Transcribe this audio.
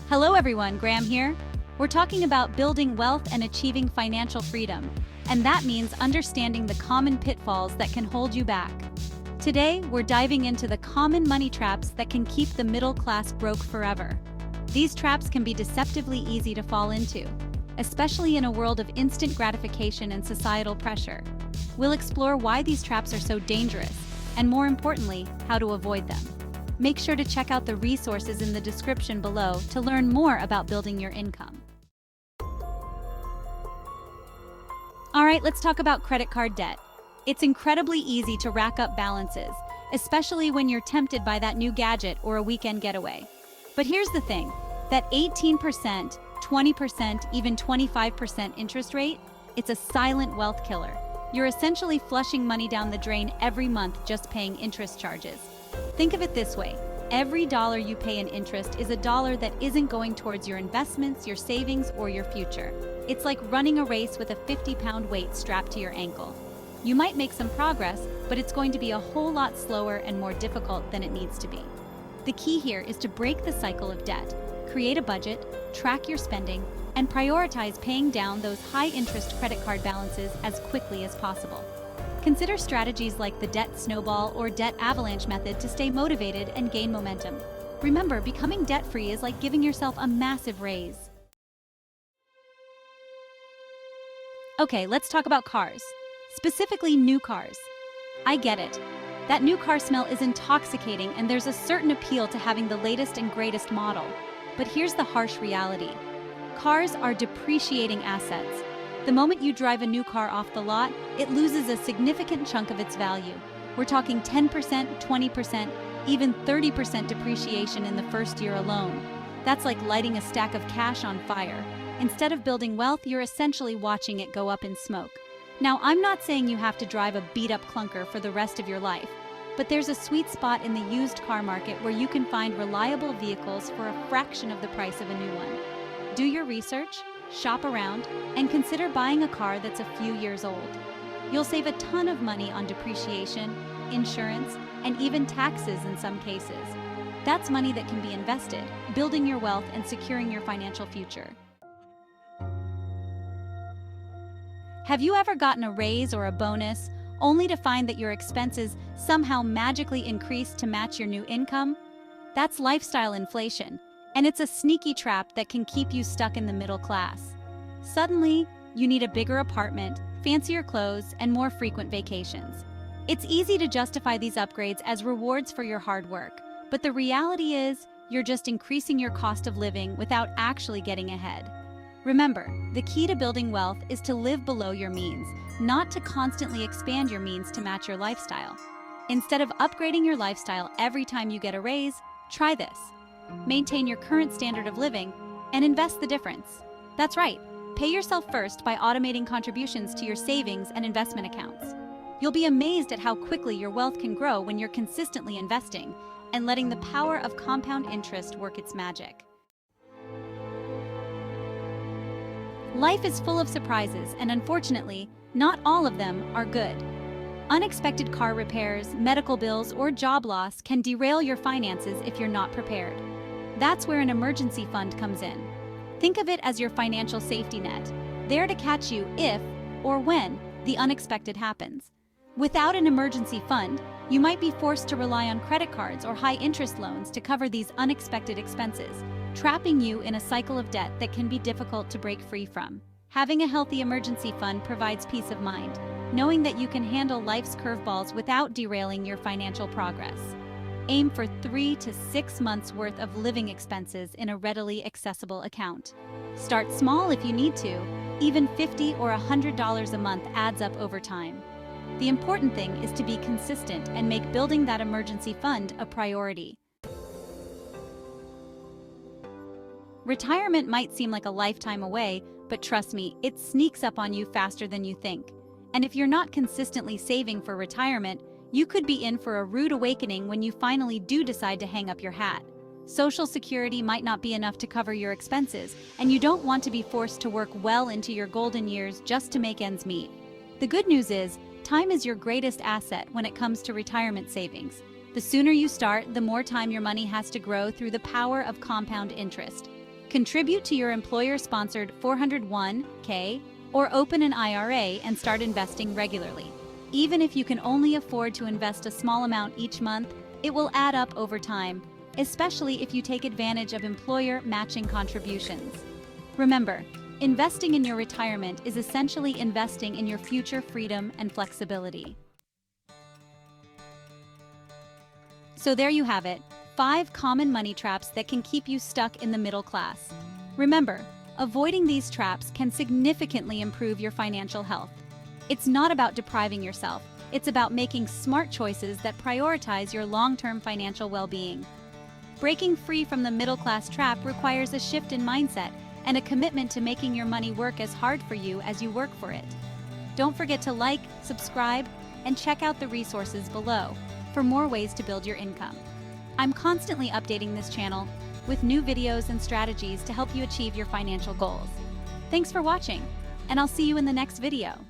Hello everyone, Graham here. We're talking about building wealth and achieving financial freedom, and that means understanding the common pitfalls that can hold you back. Today, we're diving into the common money traps that can keep the middle class broke forever. These traps can be deceptively easy to fall into, especially in a world of instant gratification and societal pressure. We'll explore why these traps are so dangerous, and more importantly, how to avoid them. Make sure to check out the resources in the description below to learn more about building your income. Alright, let's talk about credit card debt. It's incredibly easy to rack up balances, especially when you're tempted by that new gadget or a weekend getaway. But here's the thing, that 18%, 20%, even 25% interest rate, it's a silent wealth killer. You're essentially flushing money down the drain every month just paying interest charges. Think of it this way, every dollar you pay in interest is a dollar that isn't going towards your investments, your savings, or your future. It's like running a race with a 50-pound weight strapped to your ankle. You might make some progress, but it's going to be a whole lot slower and more difficult than it needs to be. The key here is to break the cycle of debt, create a budget, track your spending, and prioritize paying down those high-interest credit card balances as quickly as possible. Consider strategies like the debt snowball or debt avalanche method to stay motivated and gain momentum. Remember, becoming debt-free is like giving yourself a massive raise. Okay, let's talk about cars. Specifically, new cars. I get it. That new car smell is intoxicating, and there's a certain appeal to having the latest and greatest model. But here's the harsh reality. Cars are depreciating assets. The moment you drive a new car off the lot, it loses a significant chunk of its value. We're talking 10%, 20%, even 30% depreciation in the first year alone. That's like lighting a stack of cash on fire. Instead of building wealth, you're essentially watching it go up in smoke. Now, I'm not saying you have to drive a beat-up clunker for the rest of your life, but there's a sweet spot in the used car market where you can find reliable vehicles for a fraction of the price of a new one. Do your research, shop around, and consider buying a car that's a few years old. You'll save a ton of money on depreciation, insurance, and even taxes in some cases. That's money that can be invested, building your wealth and securing your financial future. Have you ever gotten a raise or a bonus only to find that your expenses somehow magically increase to match your new income? That's lifestyle inflation, and it's a sneaky trap that can keep you stuck in the middle class. Suddenly, you need a bigger apartment, fancier clothes, and more frequent vacations. It's easy to justify these upgrades as rewards for your hard work, but the reality is you're just increasing your cost of living without actually getting ahead. Remember, the key to building wealth is to live below your means, not to constantly expand your means to match your lifestyle. Instead of upgrading your lifestyle every time you get a raise, try this. Maintain your current standard of living and invest the difference. That's right, pay yourself first by automating contributions to your savings and investment accounts. You'll be amazed at how quickly your wealth can grow when you're consistently investing and letting the power of compound interest work its magic. Life is full of surprises, and unfortunately, not all of them are good. Unexpected car repairs, medical bills, or job loss can derail your finances if you're not prepared. That's where an emergency fund comes in. Think of it as your financial safety net, there to catch you if or when the unexpected happens. Without an emergency fund, you might be forced to rely on credit cards or high-interest loans to cover these unexpected expenses, trapping you in a cycle of debt that can be difficult to break free from. Having a healthy emergency fund provides peace of mind, knowing that you can handle life's curveballs without derailing your financial progress. Aim for 3 to 6 months' worth of living expenses in a readily accessible account. Start small if you need to. Even $50 or $100 a month adds up over time. The important thing is to be consistent and make building that emergency fund a priority. Retirement might seem like a lifetime away, but trust me, it sneaks up on you faster than you think. And if you're not consistently saving for retirement, you could be in for a rude awakening when you finally do decide to hang up your hat. Social Security might not be enough to cover your expenses, and you don't want to be forced to work well into your golden years just to make ends meet. The good news is, time is your greatest asset when it comes to retirement savings. The sooner you start, the more time your money has to grow through the power of compound interest. Contribute to your employer-sponsored 401k or open an IRA and start investing regularly. Even if you can only afford to invest a small amount each month, it will add up over time, especially if you take advantage of employer matching contributions. Remember, investing in your retirement is essentially investing in your future freedom and flexibility. So there you have it, 5 common money traps that can keep you stuck in the middle class. Remember, avoiding these traps can significantly improve your financial health. It's not about depriving yourself, it's about making smart choices that prioritize your long-term financial well-being. Breaking free from the middle-class trap requires a shift in mindset and a commitment to making your money work as hard for you as you work for it. Don't forget to like, subscribe, and check out the resources below for more ways to build your income. I'm constantly updating this channel with new videos and strategies to help you achieve your financial goals. Thanks for watching, and I'll see you in the next video.